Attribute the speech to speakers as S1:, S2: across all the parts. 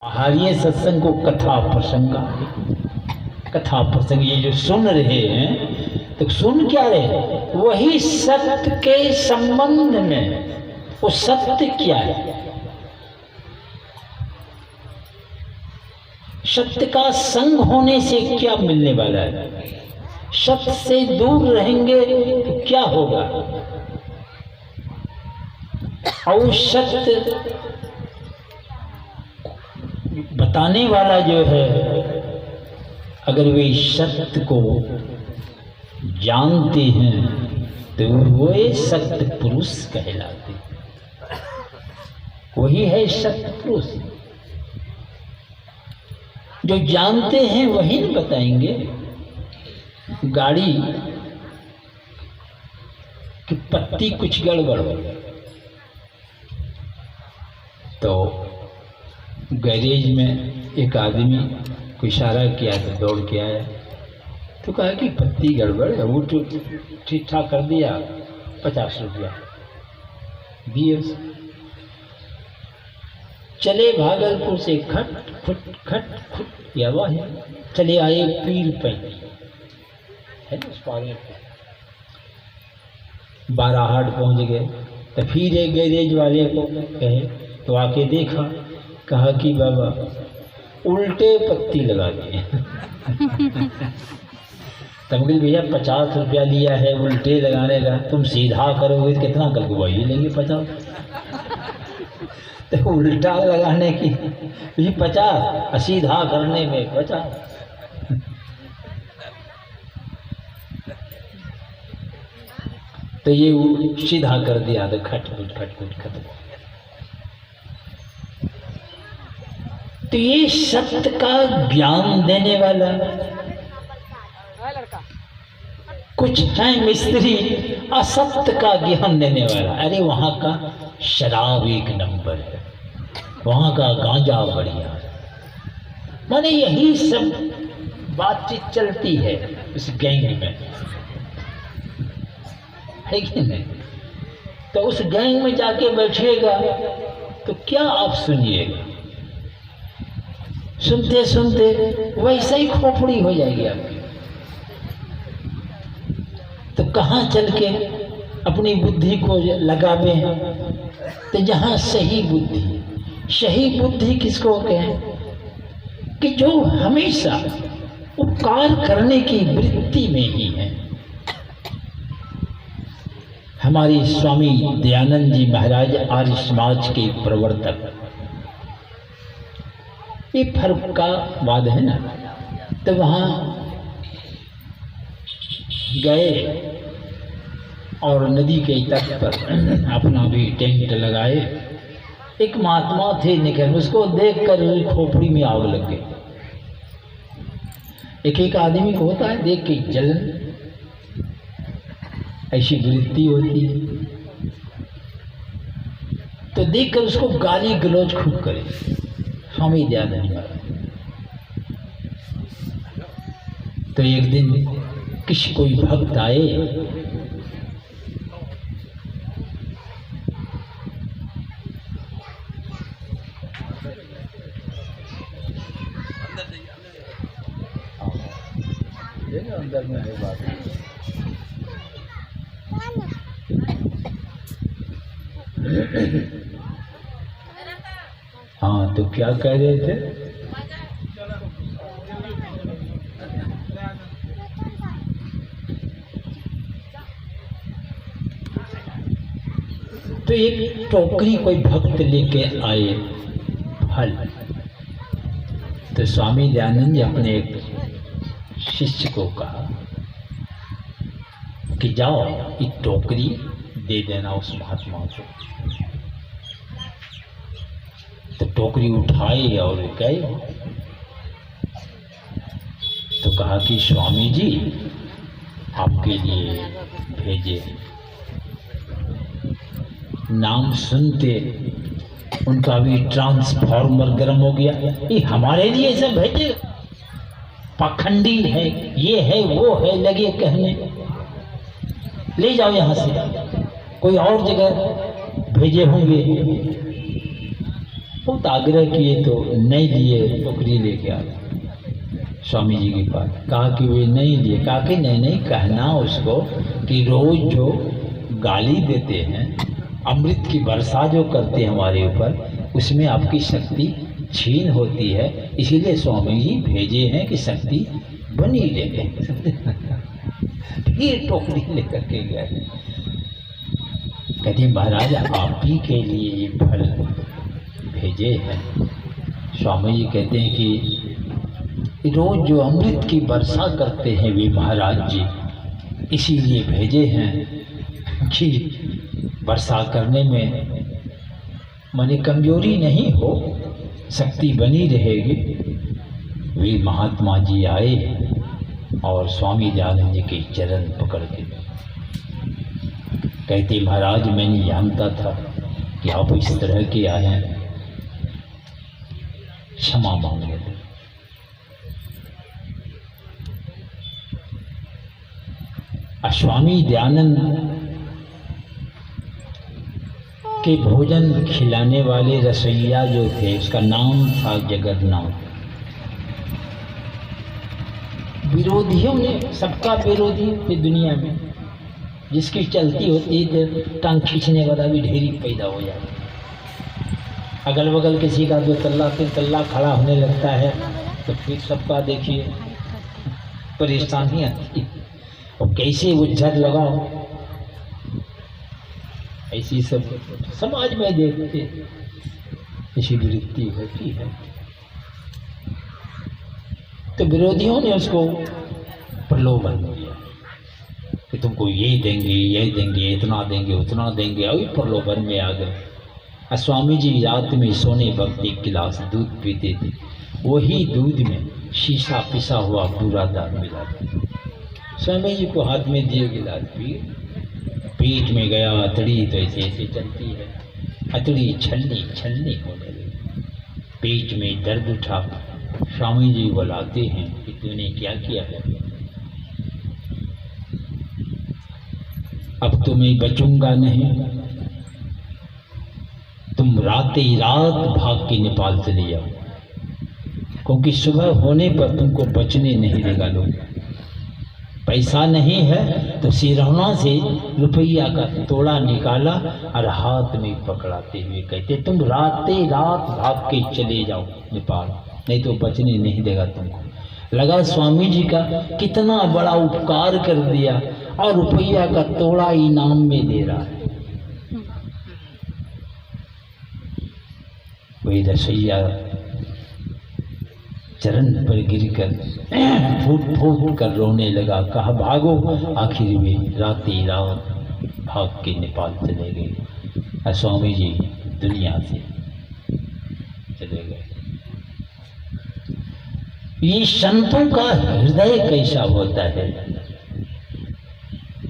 S1: आहार्य सत्संग को कथा प्रसंग, कथा प्रसंग ये जो सुन रहे हैं तो सुन क्या रहे, वही सत्य के संबंध में। वो सत्य क्या है? सत्य का संग होने से क्या मिलने वाला है? सत्य से दूर रहेंगे तो क्या होगा? और सत्य बताने वाला जो है, अगर वे सत्य को जानते हैं तो वे सत्य पुरुष कहलाते, वही है सत्य पुरुष। जो जानते हैं वही न बताएंगे। गाड़ी की पत्ती कुछ गड़बड़ हो तो गैरेज में एक आदमी को इशारा किया तो दौड़ के आया, तो कहा कि पत्ती गड़बड़ है, वो तो ठीक ठाक कर दिया, 50 रुपया दिए। चले भागलपुर से खट खुट की आवाज है, चले आए पीर पैंती है उस पार में, बाराहाट पहुंच गए। तो फिर एक गैरेज वाले को कहे तो आके देखा, कहा कि बाबा उल्टे पत्ती लगा दिए। तब बोले भैया 50 रुपया लिया है उल्टे लगाने का, तुम सीधा करोगे तो कितना कर वही लेंगे 50। तो उल्टा लगाने की ये 50, सीधा करने में 50। तो ये सीधा कर दिया तो खटखुट खत्म हो गया। तो ये सत्य का ज्ञान देने वाला, कुछ है मिस्त्री असत्य का ज्ञान देने वाला। अरे वहां का शराब एक नंबर है, वहां का गांजा बढ़िया है, माने यही सब बातचीत चलती है इस गैंग में, है कि नहीं? तो उस गैंग में जाके बैठेगा तो क्या आप सुनिएगा, सुनते सुनते वैसे ही खोपड़ी हो जाएगी आपकी। तो कहाँ चल के अपनी बुद्धि को लगावे हैं? तो जहाँ सही बुद्धि किसको कहें कि जो हमेशा उपकार करने की वृत्ति में ही है। हमारे स्वामी दयानंद जी महाराज आर्य समाज के प्रवर्तक, ये फर्क का वाद है ना, तो वहाँ गए और नदी के तट पर अपना भी टेंट लगाए। एक महात्मा थे निकल, उसको देखकर खोपड़ी में आग लग गई। एक आदमी को होता है देख के जलन, ऐसी वृत्ति होती है। तो देखकर उसको गाली गलौज खूब करे स्वामी दयानंद महाराज। तो एक दिन किसी कोई भक्त आए, अंदर में है बात। हाँ, तो क्या कह रहे थे? तो एक टोकरी कोई भक्त लेके आए फल। तो स्वामी दयानंद जी अपने एक शिष्य को कहा कि जाओ एक टोकरी दे देना उस महात्मा को। तो टोकरी उठाए और गए। तो कहा कि स्वामी जी आपके लिए भेजे। नाम सुनते उनका भी ट्रांसफार्मर गर्म हो गया, ये हमारे लिए सब भेजे, पाखंडी है, ये है वो है, लगे कहने ले जाओ यहाँ से, कोई और जगह भेजे होंगे। बहुत आग्रह किए तो नहीं लिए, टोकरी लेके आ स्वामी जी के पास। कहा कि वे नहीं लिए। कहा कि नहीं कहना उसको कि रोज जो गाली देते हैं, अमृत की वर्षा जो करते हैं हमारे ऊपर, उसमें आपकी शक्ति छीन होती है, इसीलिए स्वामी जी भेजे हैं कि शक्ति बनी रहे। फिर टोकरी लेकर के गए। कहते महाराज आप ही के लिए ये फल भेजे हैं। स्वामी जी कहते हैं कि रोज जो अमृत की वर्षा करते हैं वे महाराज जी, इसीलिए भेजे हैं कि वर्षा करने में माने कमजोरी नहीं हो, शक्ति बनी रहेगी। वे महात्मा जी आए और स्वामी दयानंद जी के चरण पकड़ के कहते महाराज मैं नहीं जानता था कि आप इस तरह के आए हैं, क्षमा मांगे। स्वामी दयानंद के भोजन खिलाने वाले रसोइया जो थे उसका नाम था जगन्नाथ। विरोधियों ने, सबका विरोधी थे दुनिया में, जिसकी चलती होती है तो टांग खींचने वाला भी ढेरी पैदा हो जाता। अगल बगल किसी का 2 तल्ला 3 तल्ला खड़ा होने लगता है तो फिर सबका देखिए परेशानी आती है। और कैसे उज्जर लगाओ, ऐसी सब समाज में देखते ऐसी वृत्ति होती है। तो विरोधियों ने उसको प्रलोभन दिया कि तुमको ये देंगे, इतना देंगे, उतना देंगे, और प्रलोभन में आ गए। स्वामी जी रात में सोने वक्त एक गिलास दूध पीते थे, वही दूध में शीशा पिसा हुआ पूरा दाल मिला था। स्वामी जी को हाथ में दिए गिलास पी, पेट में गया, अतड़ी तो ऐसे ऐसे चलती है, अतड़ी छलनी होने लगी, पेट में दर्द उठा। स्वामी जी बुलाते हैं कि तूने क्या किया है, अब तो मैं बचूंगा नहीं, तुम रात भाग के नेपाल चले जाओ, क्योंकि सुबह होने पर तुमको बचने नहीं देगा लोग। पैसा नहीं है तो सिरौना से रुपया का तोड़ा निकाला और हाथ में पकड़ाते हुए कहते तुम रात भाग के चले जाओ नेपाल, नहीं तो बचने नहीं देगा तुमको। लगा स्वामी जी का कितना बड़ा उपकार कर दिया और रुपया का तोड़ा इनाम में दे रहा है। वही रसोइया चरण पर गिरकर फूट कर रोने लगा। कहा भागो, आखिर वे रात भाग के नेपाल चले गए। स्वामी जी दुनिया से चले गए। ये संतों का हृदय कैसा होता है,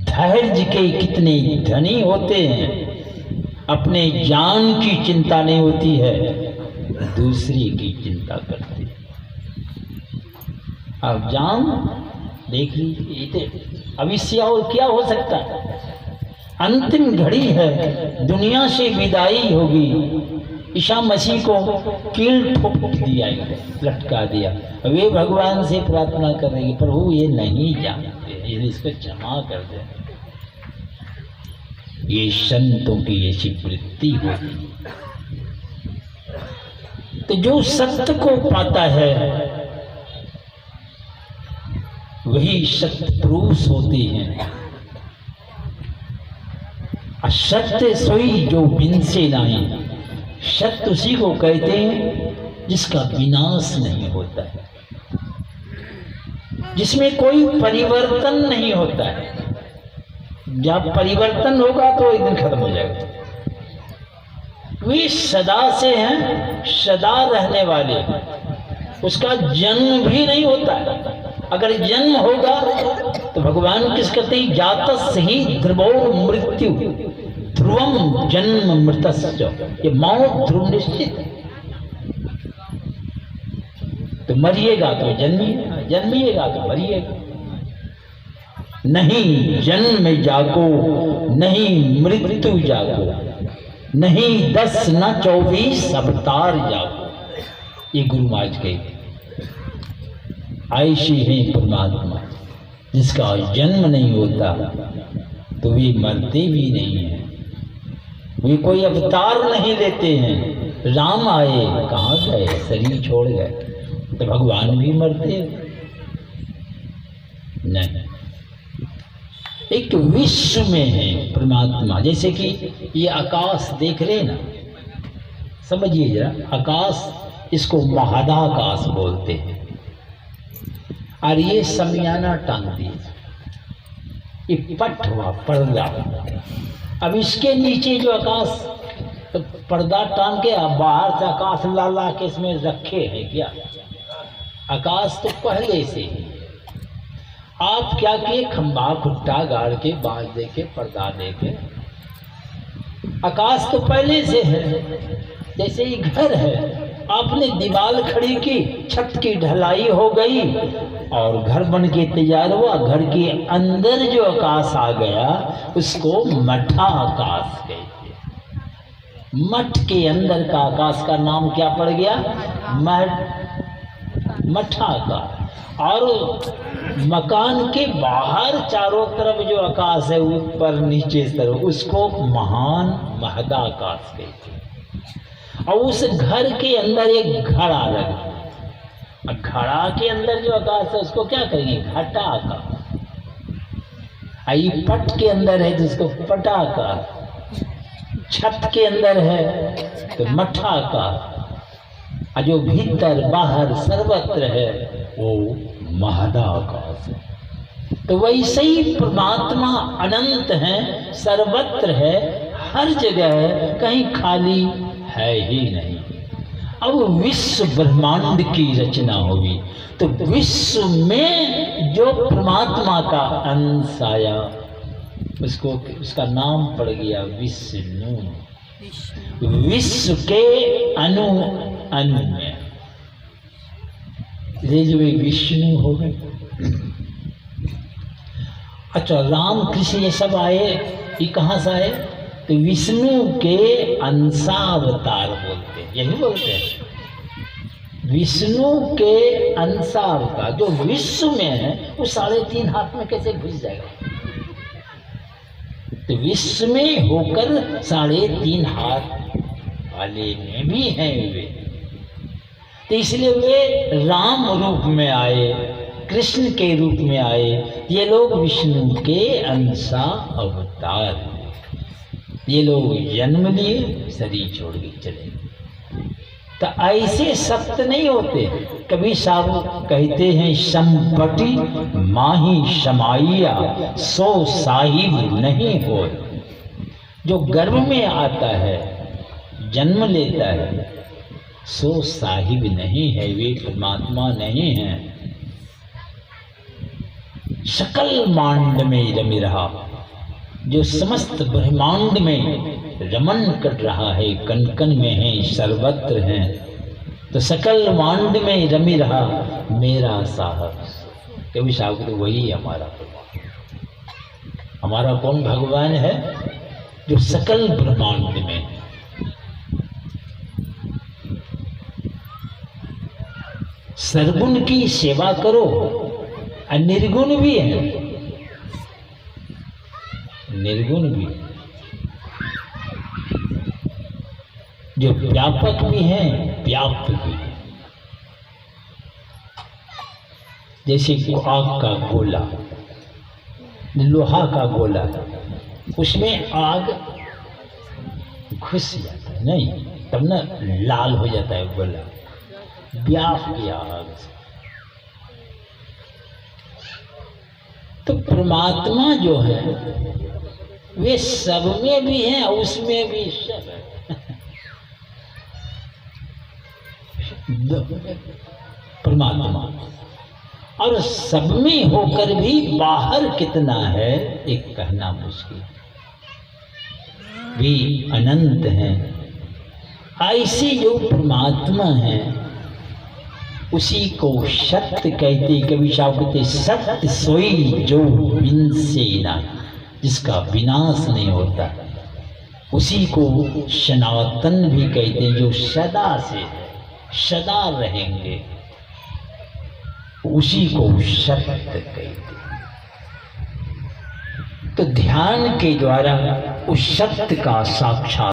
S1: धैर्य के कितने धनी होते हैं, अपने जान की चिंता नहीं होती है, दूसरी की चिंता करते। अब जान देख लीजिए, अब इससे और क्या हो सकता है। अंतिम घड़ी है, दुनिया से विदाई होगी। ईसा मसीह को कील ठोक दिया, लटका दिया। वे भगवान से प्रार्थना करेंगे, प्रभु ये नहीं जानते, इसको क्षमा कर दे। ये संतों की ऐसी वृत्ति होती। तो जो सत्य को पाता है वही सत्य पुरुष होते हैं। असत्य सोई जो बिनसे नहीं, सत्य उसी को कहते हैं जिसका विनाश नहीं होता है, जिसमें कोई परिवर्तन नहीं होता है। जब परिवर्तन होगा तो एक दिन खत्म हो जाएगा। वे सदा से हैं, सदा रहने वाले, उसका जन्म भी नहीं होता है। अगर जन्म होगा तो भगवान किस कहते हैं, जातस्य ही ध्रुवो मृत्यु ध्रुवम जन्म मृतस्य, ये मौत ध्रुव निश्चित है। तो मरिएगा तो जन्मिएगा तो मरिएगा। नहीं जन्म जागो, नहीं मृत्यु जागो। नहीं 10 न 24 अवतार जाओ, ये गुरु महाराज कहे। ऐसे है परमात्मा जिसका जन्म नहीं होता तो वे मरते भी नहीं हैं, वे कोई अवतार नहीं लेते हैं। राम आए कहाँ गए, शरीर छोड़ गए, तो भगवान भी मरते नहीं। एक विश्व में है परमात्मा, जैसे कि ये आकाश देख रहे ना, समझिए जरा, आकाश इसको महादाकाश बोलते हैं, और ये समियाना टांग दिए, ये पट हुआ पर्दा। अब इसके नीचे जो आकाश तो पर्दा टांग के अब बाहर से आकाश ला के इसमें रखे हैं क्या? आकाश तो पहले से ही, आप क्या किए, खंभा खुट्टा गाड़ के बांध दे के पर्दा दे के, आकाश तो पहले से है। जैसे ही घर है, आपने दीवार खड़ी की, छत की ढलाई हो गई और घर बन के तैयार हुआ, घर के अंदर जो आकाश आ गया उसको मठा आकाश कहते हैं। मठ के अंदर का आकाश का नाम क्या पड़ गया? मठा आकाश। और मकान के बाहर चारों तरफ जो आकाश है, ऊपर नीचे तरफ, उसको महान महदाकाश कहते हैं। और उस घर के अंदर एक घड़ा लगा, घड़ा के अंदर जो आकाश है उसको क्या कहेंगे? घटा आकाश। आई पट के अंदर है जिसको पटा आकाश, छत के अंदर है तो मठा आकाश, और जो भीतर बाहर सर्वत्र है वो महदाकाश है। तो वैसे ही परमात्मा अनंत है, सर्वत्र है, हर जगह है, कहीं खाली है ही नहीं। अब विश्व ब्रह्मांड की रचना होगी तो विश्व में जो परमात्मा का अंश आया उसको, उसका नाम पड़ गया विष्णु। विश्व के अणु अणु में ये जो विष्णु हो गए। अच्छा, राम कृष्ण ये सब आए, ये कहाँ से आए? तो विष्णु के अंशावतार बोलते हैं, यही बोलते हैं विष्णु के अंशावतार। जो विश्व में है वो 3.5 हाथ में कैसे घुस जाएगा? तो विश्व में होकर 3.5 हाथ वाले में भी हैं वे, तो इसलिए वे राम रूप में आए, कृष्ण के रूप में आए। ये लोग विष्णु के अंशा अवतार, ये लोग जन्म लिए, शरीर छोड़ के चले। तो ऐसे सत्य नहीं होते। कभी साहब कहते हैं संपटी माही समाइया सो साहिब नहीं हो। जो गर्भ में आता है, जन्म लेता है, सो साहिब नहीं है, वे परमात्मा नहीं है। सकल मांड में रमी रहा, जो समस्त ब्रह्मांड में रमन कर रहा है, कण कण में है, सर्वत्र है। तो सकल मांड में रमी रहा मेरा साहब। कभी साहब तो वही हमारा भगवान। हमारा कौन भगवान है? जो सकल ब्रह्मांड में। सर्वगुण की सेवा करो, और निर्गुण भी है, निर्गुण भी, जो व्यापक भी है, व्याप्त भी है। जैसे आग का गोला, लोहा का गोला, उसमें आग घुस जाता है नहीं, तब ना लाल हो जाता है गोला, व्याप किया आग से। तो परमात्मा जो है वे सब में भी है, उसमें भी सब है। परमात्मा और सब में होकर भी बाहर कितना है एक कहना मुश्किल। भी अनंत है। ऐसे जो परमात्मा है उसी को सत्य कहते। कवि साहब कहते सत्य सोई जो बिन से ना, जिसका विनाश नहीं होता, उसी को सनातन भी कहते हैं, जो सदा से है, सदा रहेंगे, उसी को सत्य कहते हैं। तो ध्यान के द्वारा उस सत्य का साक्षात